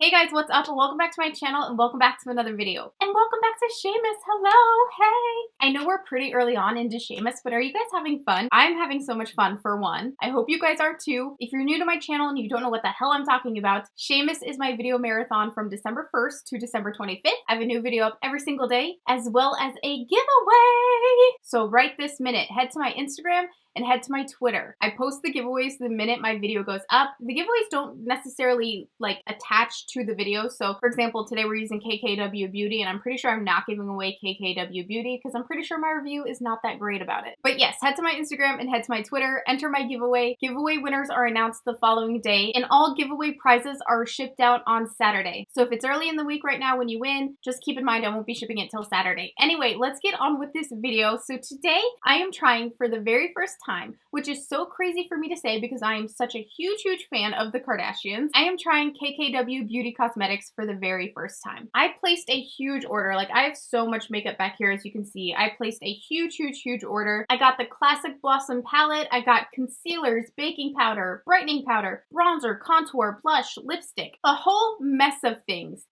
Hey guys, what's up? Welcome back to my channel and welcome back to another video. And welcome back to Shameless. Hello, hey! I know we're pretty early on into Shameless, but are you guys having fun? I'm having so much fun, for one. I hope you guys are too. If you're new to my channel and you don't know what the hell I'm talking about, Shameless is my video marathon from December 1st to December 25th. I have a new video up every single day, as well as a giveaway! So right this minute, head to my Instagram and head to my Twitter. I post the giveaways the minute my video goes up. The giveaways don't necessarily attach to the video. So for example, today we're using KKW Beauty and I'm pretty sure I'm not giving away KKW Beauty because I'm pretty sure my review is not that great about it. But yes, head to my Instagram and head to my Twitter, enter my giveaway. Giveaway winners are announced the following day and all giveaway prizes are shipped out on Saturday. So if it's early in the week right now when you win, just keep in mind I won't be shipping it till Saturday. Anyway, let's get on with this video. So today I am trying for the very first time, which is so crazy for me to say because I am such a huge fan of the Kardashians. I am trying KKW Beauty Cosmetics for the very first time. I placed a huge order. I have so much makeup back here, as you can see. I placed a huge order. I got the Classic Blossom palette. I got concealers, baking powder, brightening powder, bronzer, contour, blush, lipstick, a whole mess of things.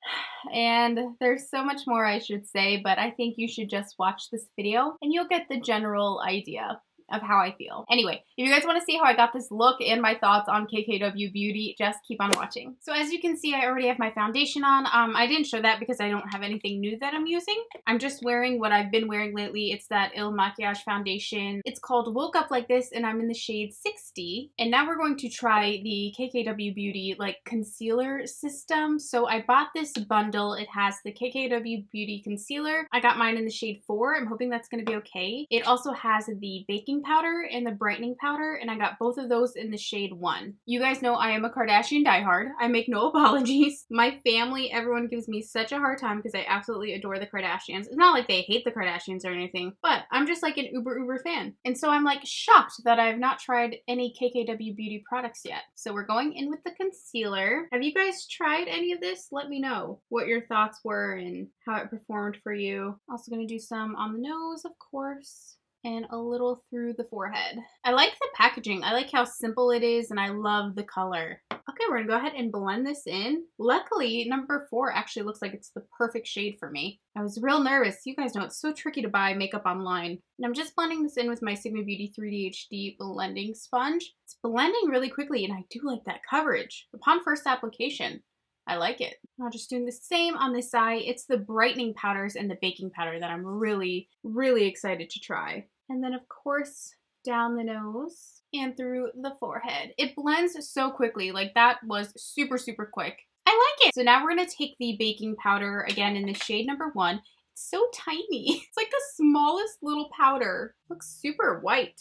And there's so much more I should say, but I think you should just watch this video and you'll get the general idea of how I feel. Anyway, if you guys want to see how I got this look and my thoughts on KKW Beauty, just keep on watching. So as you can see, I already have my foundation on. I didn't show that because I don't have anything new that I'm using. I'm just wearing what I've been wearing lately. It's that Il Makiage foundation. It's called Woke Up Like This and I'm in the shade 60. And now we're going to try the KKW Beauty concealer system. So I bought this bundle. It has the KKW Beauty concealer. I got mine in the shade 4. I'm hoping that's going to be okay. It also has the baking powder and the brightening powder, and I got both of those in the shade 1. You guys know I am a Kardashian diehard. I make no apologies. My family, everyone gives me such a hard time because I absolutely adore the Kardashians. It's not like they hate the Kardashians or anything, but I'm just an uber fan. And so I'm shocked that I have not tried any KKW Beauty products yet. So we're going in with the concealer. Have you guys tried any of this? Let me know what your thoughts were and how it performed for you. Also gonna do some on the nose, of course, and a little through the forehead. I like the packaging. I like how simple it is and I love the color. Okay, we're gonna go ahead and blend this in. Luckily, number 4 actually looks like it's the perfect shade for me. I was real nervous. You guys know it's so tricky to buy makeup online. And I'm just blending this in with my Sigma Beauty 3D HD blending sponge. It's blending really quickly and I do like that coverage. Upon first application, I like it. I'm just doing the same on this side. It's the brightening powders and the baking powder that I'm really excited to try. And then of course, down the nose and through the forehead. It blends so quickly. That was super quick. I like it. So now we're gonna take the baking powder again in the shade number 1. It's so tiny. It's the smallest little powder. Looks super white.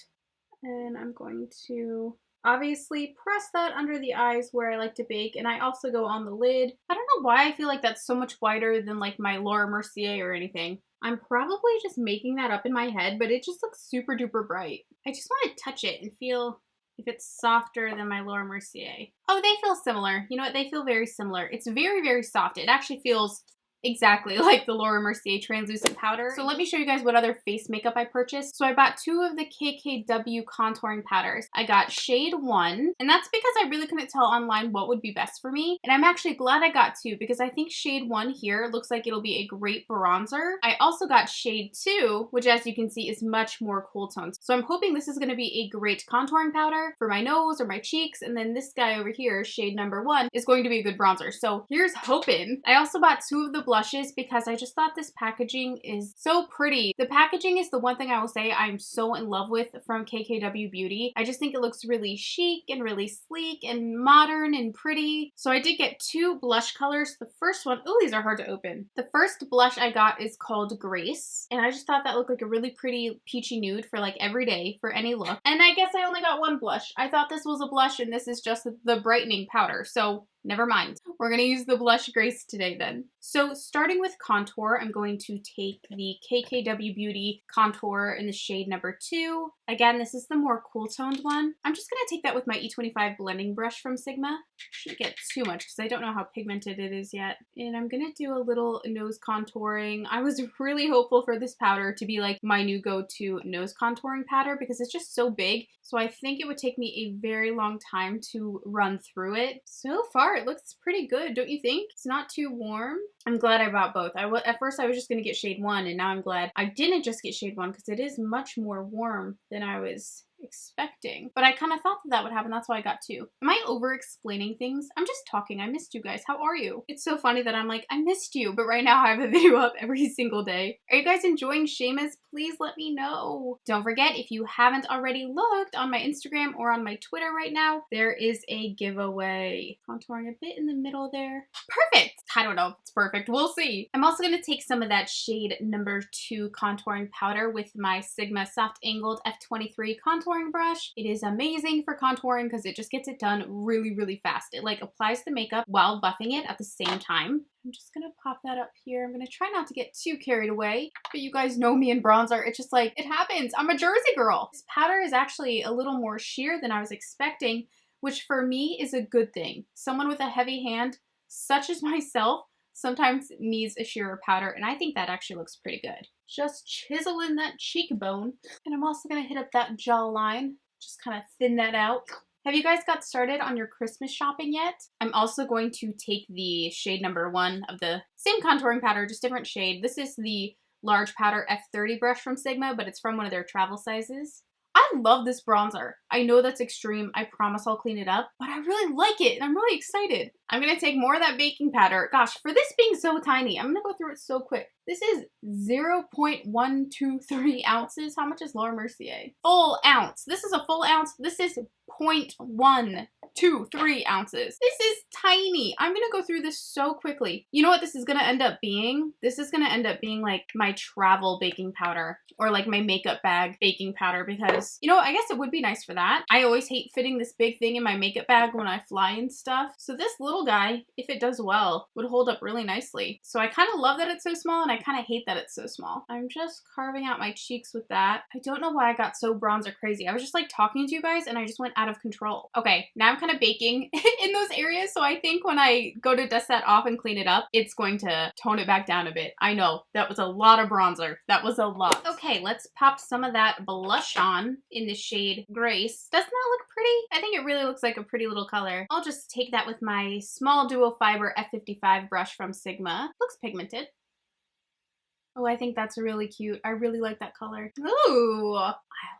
And I'm going to obviously press that under the eyes where I like to bake, and I also go on the lid. I don't know why I feel like that's so much whiter than my Laura Mercier or anything. I'm probably just making that up in my head, but it just looks super duper bright. I just want to touch it and feel if it's softer than my Laura Mercier. Oh, they feel similar. You know what? They feel very similar. It's very soft. It actually feels exactly like the Laura Mercier translucent powder. So let me show you guys what other face makeup I purchased. So I bought 2 of the KKW contouring powders. I got shade 1, and that's because I really couldn't tell online what would be best for me. And I'm actually glad I got 2 because I think shade 1 here looks like it'll be a great bronzer. I also got shade 2, which as you can see is much more cool tones. So I'm hoping this is going to be a great contouring powder for my nose or my cheeks. And then this guy over here, shade number 1, is going to be a good bronzer. So here's hoping. I also bought 2 of the blushes because I just thought this packaging is so pretty. The packaging is the one thing I will say I'm so in love with from KKW Beauty. I just think it looks really chic and really sleek and modern and pretty. So I did get 2 blush colors. The first one, oh, these are hard to open. The first blush I got is called Grace, and I just thought that looked like a really pretty peachy nude for every day for any look. And I guess I only got 1 blush. I thought this was a blush and this is just the brightening powder. So never mind. We're going to use the blush Grace today then. So starting with contour, I'm going to take the KKW Beauty contour in the shade number 2. Again, this is the more cool toned one. I'm just gonna take that with my E25 blending brush from Sigma. Shouldn't get too much because I don't know how pigmented it is yet. And I'm gonna do a little nose contouring. I was really hopeful for this powder to be like my new go-to nose contouring powder because it's just so big. So I think it would take me a very long time to run through it. So far, it looks pretty good, don't you think? It's not too warm. I'm glad I bought both. At first I was just gonna get shade 1, and now I'm glad I didn't just get shade 1 because it is much more warm than I was expecting. But I kind of thought that would happen. That's why I got 2. Am I over explaining things? I'm just talking. I missed you guys. How are you? It's so funny that I'm like, I missed you, but right now I have a video up every single day. Are you guys enjoying SHAEMIS? Please let me know. Don't forget, if you haven't already looked on my Instagram or on my Twitter right now, there is a giveaway. Contouring a bit in the middle there. Perfect. I don't know if it's perfect. We'll see. I'm also going to take some of that shade number 2 contouring powder with my Sigma Soft Angled F23 contouring brush. It is amazing for contouring because it just gets it done really, really fast. It like applies the makeup while buffing it at the same time. I'm just gonna pop that up here. I'm gonna try not to get too carried away, but you guys know me in bronzer. It's just like, it happens. I'm a Jersey girl. This powder is actually a little more sheer than I was expecting, which for me is a good thing. Someone with a heavy hand, such as myself, sometimes needs a sheerer powder, and I think that actually looks pretty good. Just chiseling that cheekbone. And I'm also gonna hit up that jawline, just kind of thin that out. Have you guys got started on your Christmas shopping yet? I'm also going to take the shade number 1 of the same contouring powder, just different shade. This is the large powder F30 brush from Sigma, but it's from one of their travel sizes. I love this bronzer. I know that's extreme. I promise I'll clean it up, but I really like it and I'm really excited. I'm gonna take more of that baking powder. Gosh, for this being so tiny, I'm gonna go through it so quick. This is 0.123 ounces. How much is Laura Mercier? Full ounce. This is a full ounce. This is 0.123 ounces. This is tiny. I'm gonna go through this so quickly. You know what this is gonna end up being? This is gonna end up being like my travel baking powder or like my makeup bag baking powder because, you know, I guess it would be nice for that. I always hate fitting this big thing in my makeup bag when I fly and stuff. So this little guy, if it does well, would hold up really nicely. So I kind of love that it's so small and I kind of hate that it's so small. I'm just carving out my cheeks with that. I don't know why I got so bronzer crazy. I was just like talking to you guys and I just went out of control. Okay, now I'm kind of baking in those areas. So I think when I go to dust that off and clean it up, it's going to tone it back down a bit. I know, that was a lot of bronzer. That was a lot. Okay, let's pop some of that blush on in the shade Grace. Doesn't that look pretty? I think it really looks like a pretty little color. I'll just take that with my small dual fiber F55 brush from Sigma. Looks pigmented. Oh, I think that's really cute. I really like that color. Ooh, I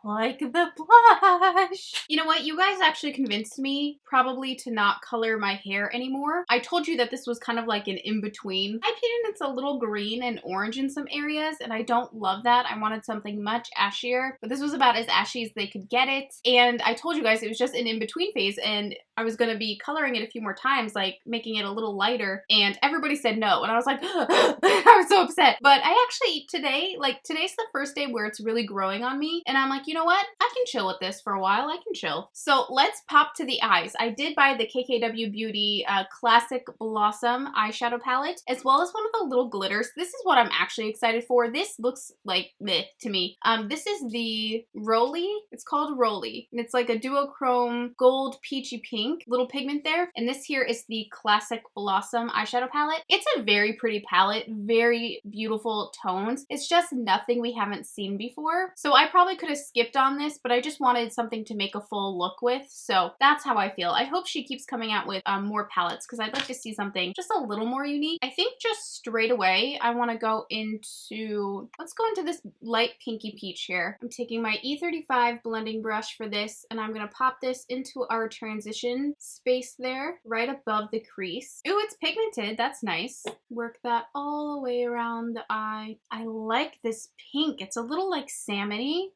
like the blush. You know what? You guys actually convinced me probably to not color my hair anymore. I told you that this was kind of like an in-between. My opinion, it's a little green and orange in some areas, and I don't love that. I wanted something much ashier, but this was about as ashy as they could get it. And I told you guys it was just an in-between phase, and I was gonna be coloring it a few more times, like making it a little lighter, and everybody said no, and I was like, I was so upset. But I actually, today's the first day where it's really growing on me, and I'm like, you know what? I can chill with this for a while. I can chill. So let's pop to the eyes. I did buy the KKW Beauty Classic Blossom eyeshadow palette, as well as one of the little glitters. This is what I'm actually excited for. This looks like meh to me. This is the Roly. It's called Roly, and it's like a duochrome gold peachy pink little pigment there. And this here is the Classic Blossom eyeshadow palette. It's a very pretty palette, very beautiful tones. It's just nothing we haven't seen before. So I probably could have skipped on this, but I just wanted something to make a full look with. So that's how I feel. I hope she keeps coming out with more palettes because I'd like to see something just a little more unique. I think just straight away, I want to go into, let's go into this light pinky peach here. I'm taking my E35 blending brush for this, and I'm going to pop this into our transition space there, right above the crease. Ooh, it's pigmented. That's nice. Work that all the way around the eye. I like this pink. It's a little like salmon-y.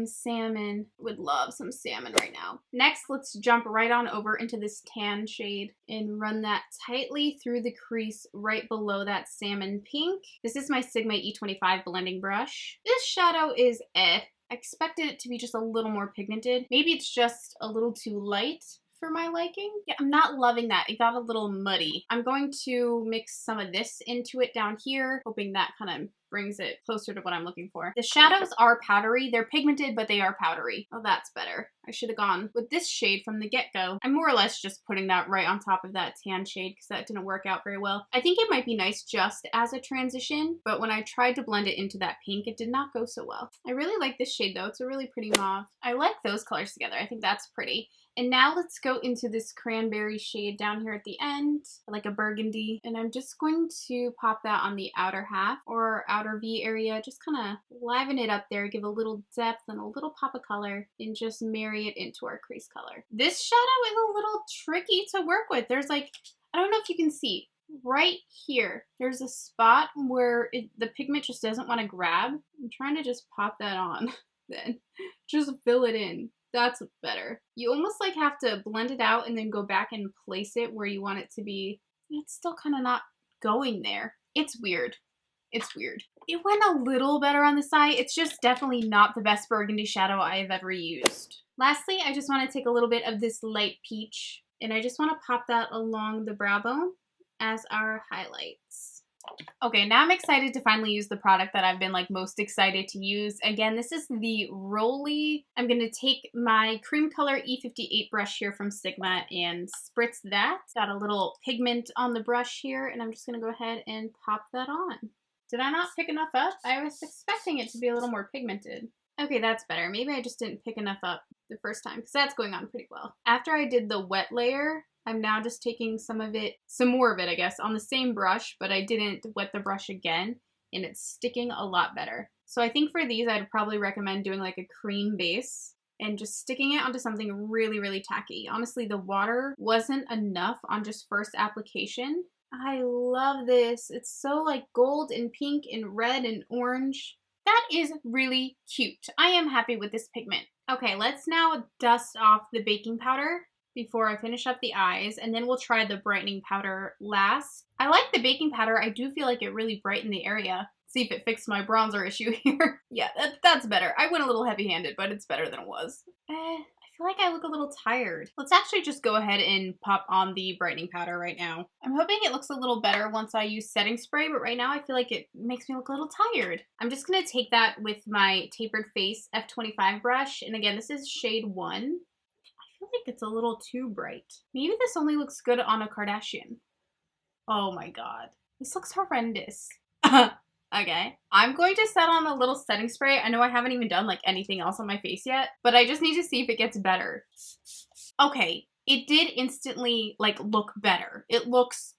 Salmon. Would love some salmon right now. Next, let's jump right on over into this tan shade and run that tightly through the crease right below that salmon pink. This is my Sigma E25 blending brush. This shadow is I expected it to be just a little more pigmented. Maybe it's just a little too light for my liking. Yeah, I'm not loving that. It got a little muddy. I'm going to mix some of this into it down here, hoping that kind of brings it closer to what I'm looking for. The shadows are powdery. They're pigmented, but they are powdery. Oh, that's better. I should have gone with this shade from the get-go. I'm more or less just putting that right on top of that tan shade because that didn't work out very well. I think it might be nice just as a transition, but when I tried to blend it into that pink, it did not go so well. I really like this shade though. It's a really pretty mauve. I like those colors together. I think that's pretty. And now let's go into this cranberry shade down here at the end, like a burgundy. And I'm just going to pop that on the outer half or outer V area. Just kind of liven it up there, give a little depth and a little pop of color, and just marry it into our crease color. This shadow is a little tricky to work with. There's like, I don't know if you can see, right here, there's a spot where the pigment just doesn't want to grab. I'm trying to just pop that on, then just fill it in. That's better. You almost like have to blend it out and then go back and place it where you want it to be. It's still kind of not going there. It's weird. It's weird. It went a little better on the side. It's just definitely not the best burgundy shadow I have ever used. Lastly, I just want to take a little bit of this light peach and I just want to pop that along the brow bone as our highlights. Okay, now I'm excited to finally use the product that I've been like most excited to use. Again, this is the Rolly. I'm going to take my cream color E58 brush here from Sigma and spritz that. Got a little pigment on the brush here and I'm just going to go ahead and pop that on. Did I not pick enough up? I was expecting it to be a little more pigmented. Okay, that's better. Maybe I just didn't pick enough up the first time because that's going on pretty well. After I did the wet layer, I'm now just taking some more of it, I guess, on the same brush, but I didn't wet the brush again, and it's sticking a lot better. So I think for these, I'd probably recommend doing like a cream base and just sticking it onto something really, really tacky. Honestly, the water wasn't enough on just first application. I love this. It's so like gold and pink and red and orange. That is really cute. I am happy with this pigment. Okay, let's now dust off the baking powder before I finish up the eyes, and then we'll try the brightening powder last. I like the baking powder. I do feel like it really brightened the area. See if it fixed my bronzer issue here. Yeah, that's better. I went a little heavy-handed, but it's better than it was. I feel like I look a little tired. Let's actually just go ahead and pop on the brightening powder right now. I'm hoping it looks a little better once I use setting spray, but right now I feel like it makes me look a little tired. I'm just gonna take that with my tapered face F25 brush, and again, this is shade 1. I feel like it's a little too bright. Maybe this only looks good on a Kardashian. Oh my god. This looks horrendous. Okay. I'm going to set on a little setting spray. I know I haven't even done like anything else on my face yet, but I just need to see if it gets better. Okay. It did instantly like look better. It looks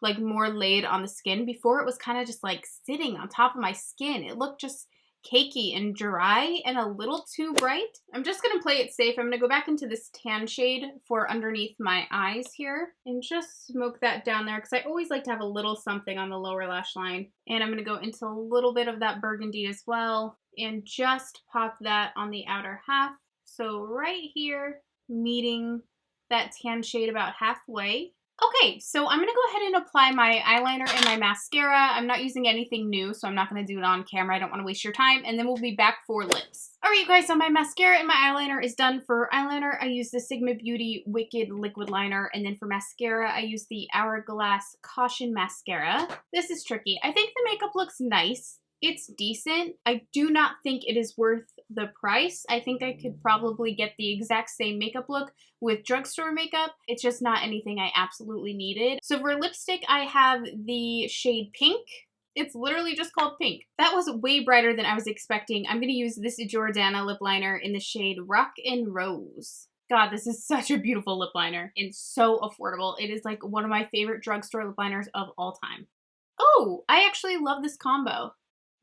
like more laid on the skin. Before it was kind of just like sitting on top of my skin. It looked just cakey and dry and a little too bright. I'm just gonna play it safe. I'm gonna go back into this tan shade for underneath my eyes here and just smoke that down there because I always like to have a little something on the lower lash line. And I'm gonna go into a little bit of that burgundy as well and just pop that on the outer half. So right here, meeting that tan shade about halfway. Okay, so I'm going to go ahead and apply my eyeliner and my mascara. I'm not using anything new, so I'm not going to do it on camera. I don't want to waste your time, and then we'll be back for lips. Alright, you guys, so my mascara and my eyeliner is done. For eyeliner, I use the Sigma Beauty Wicked Liquid Liner, and then for mascara, I use the Hourglass Caution Mascara. This is tricky. I think the makeup looks nice. It's decent. I do not think it is worth the price. I think I could probably get the exact same makeup look with drugstore makeup. It's just not anything I absolutely needed. So for lipstick, I have the shade Pink. It's literally just called Pink. That was way brighter than I was expecting. I'm gonna use this Jordana lip liner in the shade Rock and Rose. God, this is such a beautiful lip liner and so affordable. It is like one of my favorite drugstore lip liners of all time. Oh, I actually love this combo.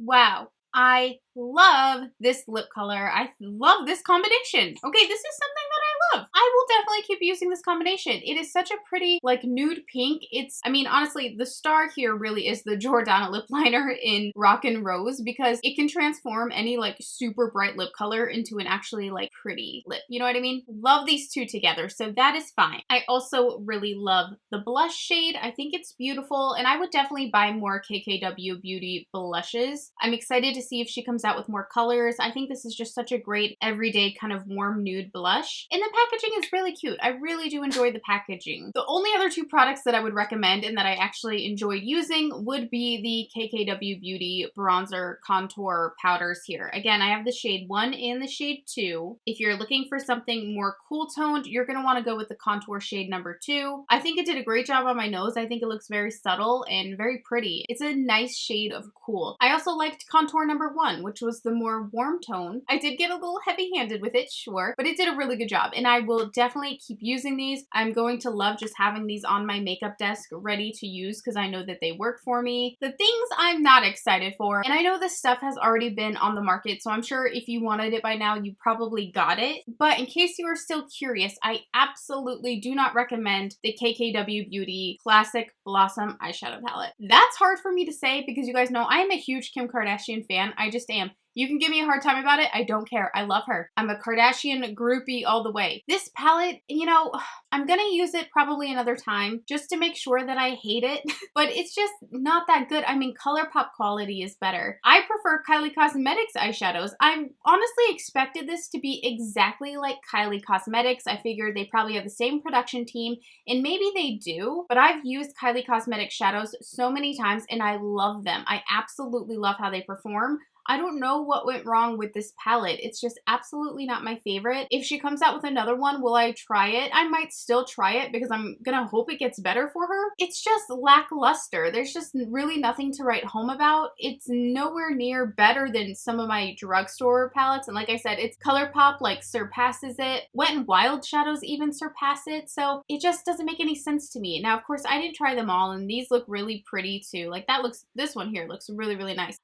Wow, I love this lip color. I love this combination. Okay, this is something that I love. I will definitely keep using this combination. It is such a pretty, like, nude pink. I mean, honestly, the star here really is the Jordana lip liner in Rock and Rose because it can transform any, like, super bright lip color into an actually, like, pretty lip. You know what I mean? Love these two together, so that is fine. I also really love the blush shade. I think it's beautiful, and I would definitely buy more KKW Beauty blushes. I'm excited to see if she comes out with more colors. I think this is just such a great everyday kind of warm nude blush. In the packaging is really cute. I really do enjoy the packaging. The only other two products that I would recommend and that I actually enjoyed using would be the KKW Beauty bronzer contour powders here. Again, I have the shade 1 and the shade 2. If you're looking for something more cool toned, you're going to want to go with the contour shade number 2. I think it did a great job on my nose. I think it looks very subtle and very pretty. It's a nice shade of cool. I also liked contour number 1, which was the more warm tone. I did get a little heavy-handed with it, sure, but it did a really good job, and I will definitely keep using these. I'm going to love just having these on my makeup desk ready to use because I know that they work for me. The things I'm not excited for, and I know this stuff has already been on the market, so I'm sure if you wanted it by now, you probably got it, but in case you are still curious, I absolutely do not recommend the KKW Beauty Classic Blossom Eyeshadow Palette. That's hard for me to say because you guys know I am a huge Kim Kardashian fan. I just am. You can give me a hard time about it. I don't care. I love her. I'm a Kardashian groupie all the way. This palette, you know, I'm gonna use it probably another time just to make sure that I hate it, but it's just not that good. I mean, ColourPop quality is better. I prefer Kylie Cosmetics eyeshadows. I honestly expected this to be exactly like Kylie Cosmetics. I figured they probably have the same production team, and maybe they do, but I've used Kylie Cosmetics shadows so many times and I love them. I absolutely love how they perform. I don't know what went wrong with this palette. It's just absolutely not my favorite. If she comes out with another one, will I try it? I might still try it because I'm gonna hope it gets better for her. It's just lackluster. There's just really nothing to write home about. It's nowhere near better than some of my drugstore palettes. And like I said, it's ColourPop like surpasses it. Wet n Wild shadows even surpass it. So it just doesn't make any sense to me. Now, of course, I didn't try them all and these look really pretty too. Like this one here looks really, really nice.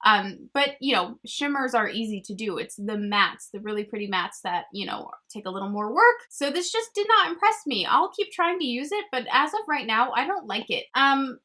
But you know, shimmers are easy to do. It's the mattes, the really pretty mattes that, you know, take a little more work. So this just did not impress me. I'll keep trying to use it, but as of right now, I don't like it.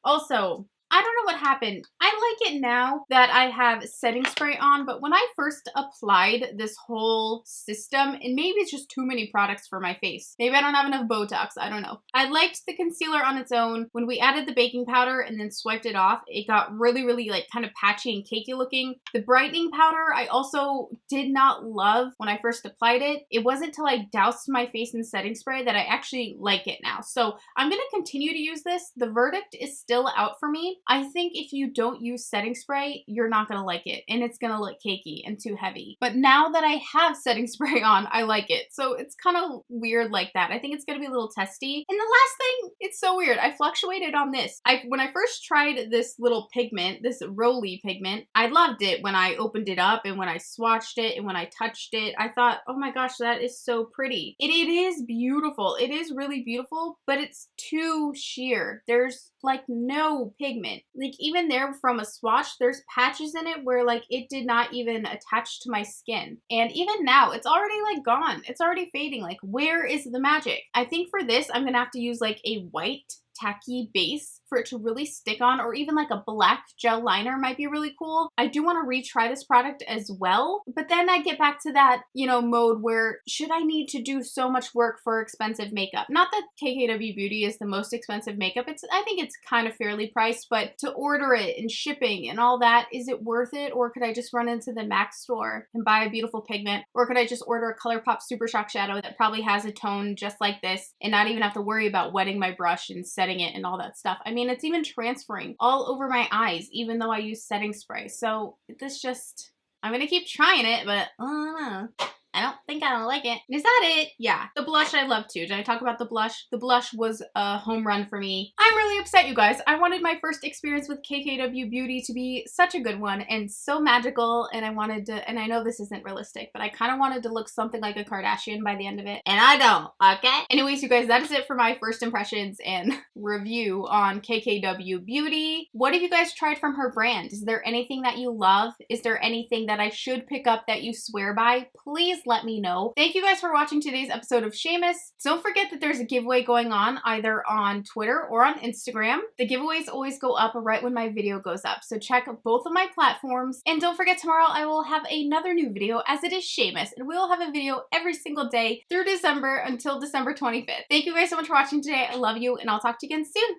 Also, I don't know what happened. I like it now that I have setting spray on, but when I first applied this whole system, and maybe it's just too many products for my face. Maybe I don't have enough Botox, I don't know. I liked the concealer on its own. When we added the baking powder and then swiped it off, it got really, really like kind of patchy and cakey looking. The brightening powder, I also did not love when I first applied it. It wasn't until I doused my face in setting spray that I actually like it now. So I'm gonna continue to use this. The verdict is still out for me. I think if you don't use setting spray, you're not gonna like it and it's gonna look cakey and too heavy. But now that I have setting spray on, I like it. So it's kind of weird like that. I think it's gonna be a little testy. And the last thing, it's so weird. I fluctuated on this. When I first tried this little pigment, this Roly pigment, I loved it when I opened it up and when I swatched it and when I touched it. I thought, oh my gosh, that is so pretty. It is beautiful. It is really beautiful, but it's too sheer. There's like no pigment. Like even there from a swatch, there's patches in it where like it did not even attach to my skin. And even now, it's already like gone. It's already fading. Like where is the magic? I think for this, I'm gonna have to use like a white tacky base for it to really stick on, or even like a black gel liner might be really cool. I do want to retry this product as well, but then I get back to that, you know, mode where should I need to do so much work for expensive makeup? Not that KKW Beauty is the most expensive makeup. I think it's kind of fairly priced, but to order it and shipping and all that, is it worth it? Or could I just run into the MAC store and buy a beautiful pigment? Or could I just order a ColourPop Super Shock shadow that probably has a tone just like this and not even have to worry about wetting my brush and setting it and all that stuff? I mean, it's even transferring all over my eyes, even though I use setting spray. So this just, I'm gonna keep trying it, but I don't know. I don't think I like it. Is that it? Yeah. The blush I love too. Did I talk about the blush? The blush was a home run for me. I'm really upset, you guys. I wanted my first experience with KKW Beauty to be such a good one and so magical, and I wanted to, and I know this isn't realistic, but I kind of wanted to look something like a Kardashian by the end of it, and I don't, okay? Anyways, you guys, that is it for my first impressions and review on KKW Beauty. What have you guys tried from her brand? Is there anything that you love? Is there anything that I should pick up that you swear by? Please let me know. Thank you guys for watching today's episode of SHAEMUS. Don't forget that there's a giveaway going on either on Twitter or on Instagram. The giveaways always go up right when my video goes up, so check both of my platforms. And don't forget, tomorrow I will have another new video, as it is SHAEMUS, and we will have a video every single day through December until December 25th. Thank you guys so much for watching today. I love you, and I'll talk to you again soon.